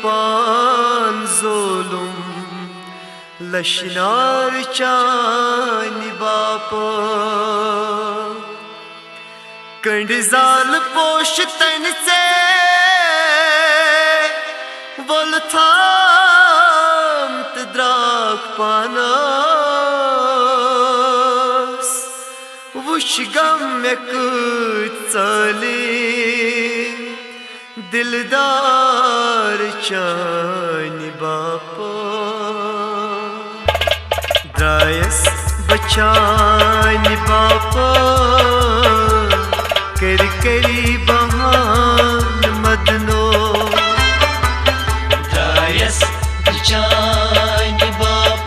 पान जोलुम लशनार चानि बाप कंडिजाल पोश तन से बोल थाम तद्राक पानास वुश गम में कुचली दिलदार चानि बाप द्रायस बचानि बाप कर करी बहान मदनो द्रायस बचानि बाप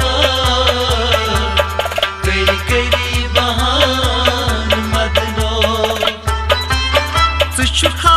कर करी बहान मदनो सुशुखा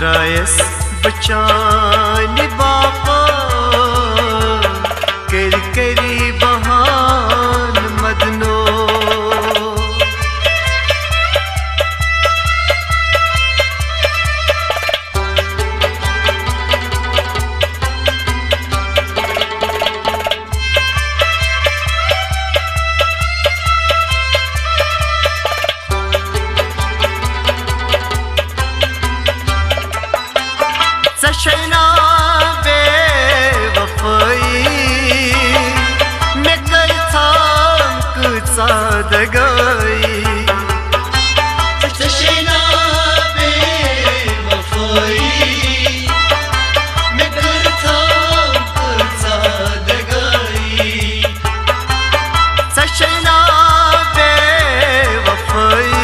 द्रायस बचानि बाप कर करी बहान मदनो सशना बेवफाई मैं कर थाम कुचाद गई सशना बेवफाई मैं कर थाम कुचाद गई सशना बेवफाई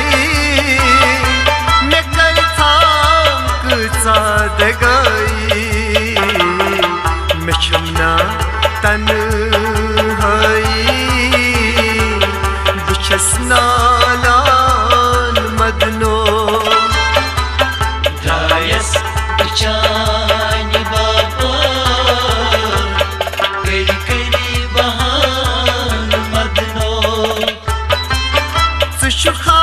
मैं कर थाम कुचाद गई मशमना तन्हाई बुछस नालान मदनो द्रायस बचानि बाप कर करी बहान मदनो सुशुखा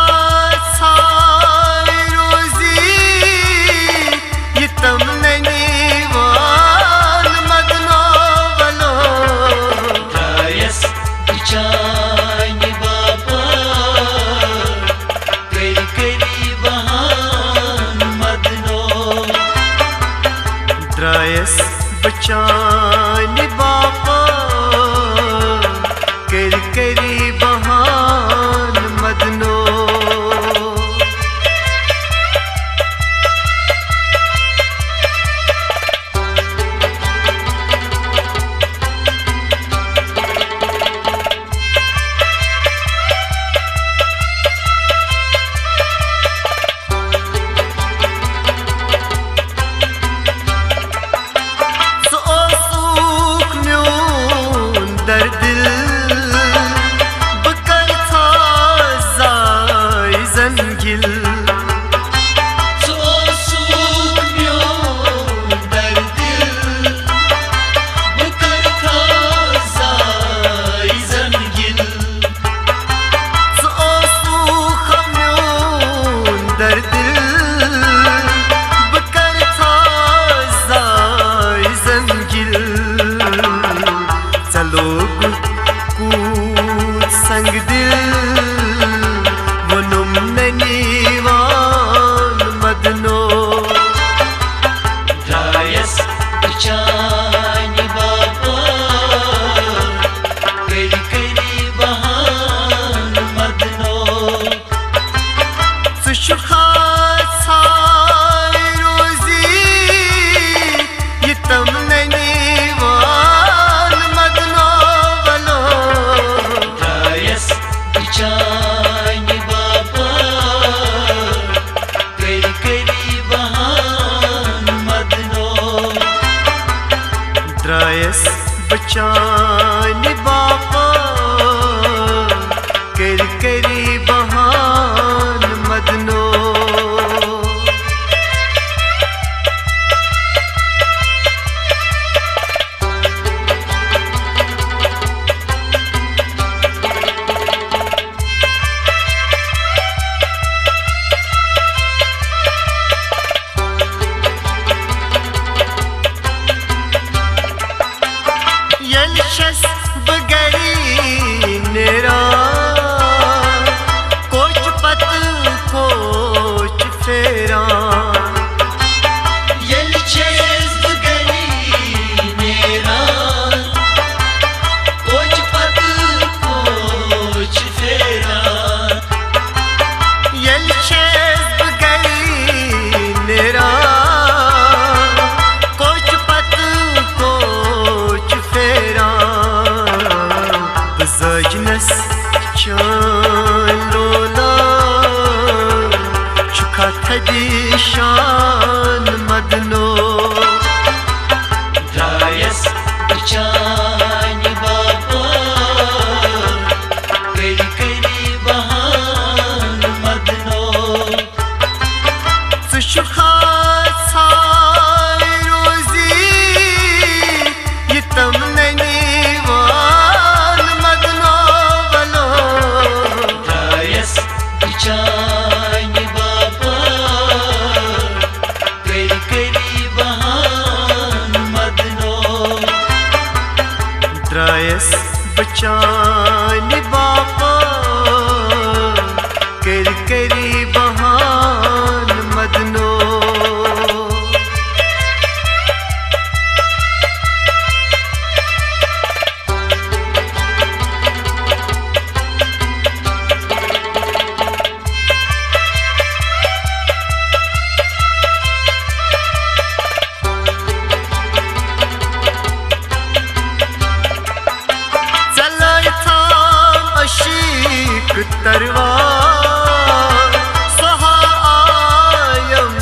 बचानि बाप कर करी बहान मदनो द्रायस बचानि बाप कर करी बहान मदनो संग दिल वनुम ननीवान मदनो द्रायस बचानि बाप कर करी बहान मदनो सुशुखा रोजी ये तम ननीवान मदनो बचान बापा कर करी बहान मदनो यलशस बगरी नेरा कोच पत कोच फेरा Yelçez gari nera Koç patı koç fera यलशस बगरी नेरा कोच पत कोच फेरा बजनस चान लोला चुका थदी शान मदनो Dayas bıçağını baba Kari kari bahan madno सुशुखा Sai रोजी ये तम नहीं वाल मदनो बलो Dayas bıçağını baba Kari kari bahan madno द्रायस बचान बापा कर करी बहान मदनो चलाय था अशीक तरवार सहा आयम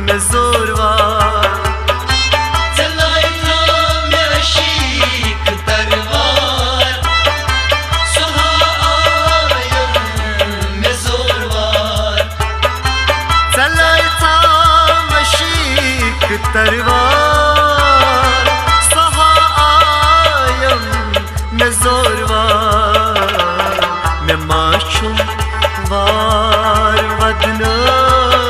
में जोरवार Çalayna meşik darvar Suhayım mezor var चलाय था अशीक तरवार सहा आयम में जोरवार मैं माशुम वार वदनस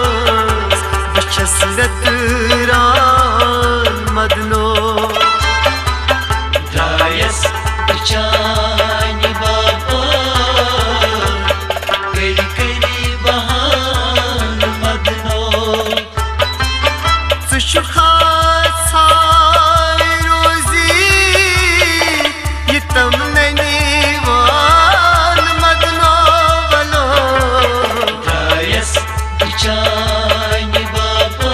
बचसरत रान मदनो Dayas bıçağını baba Kari kari bahan madno सुशुखा Sai रोजी ये तम नहीं वाल मदनो बलो Dayas bıçağını baba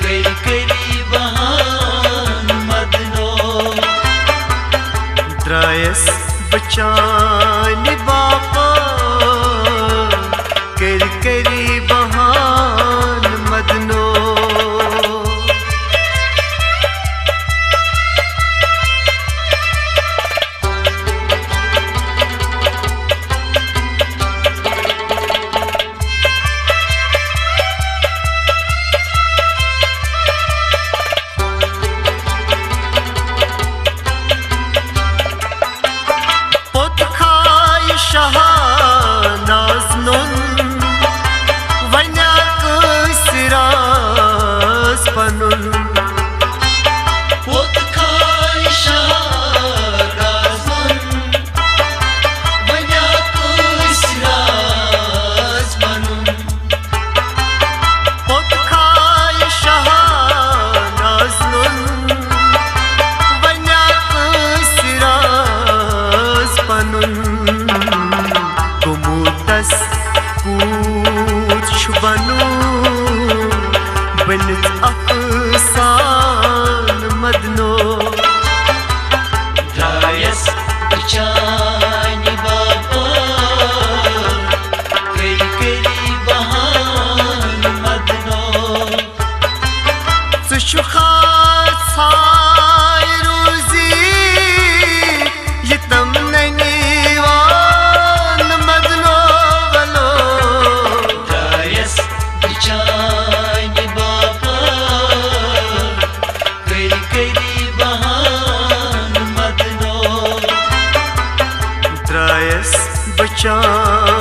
Kari kari bahan madno द्रायस बचान बापा कर करी बहान मदनो पुत खा बचान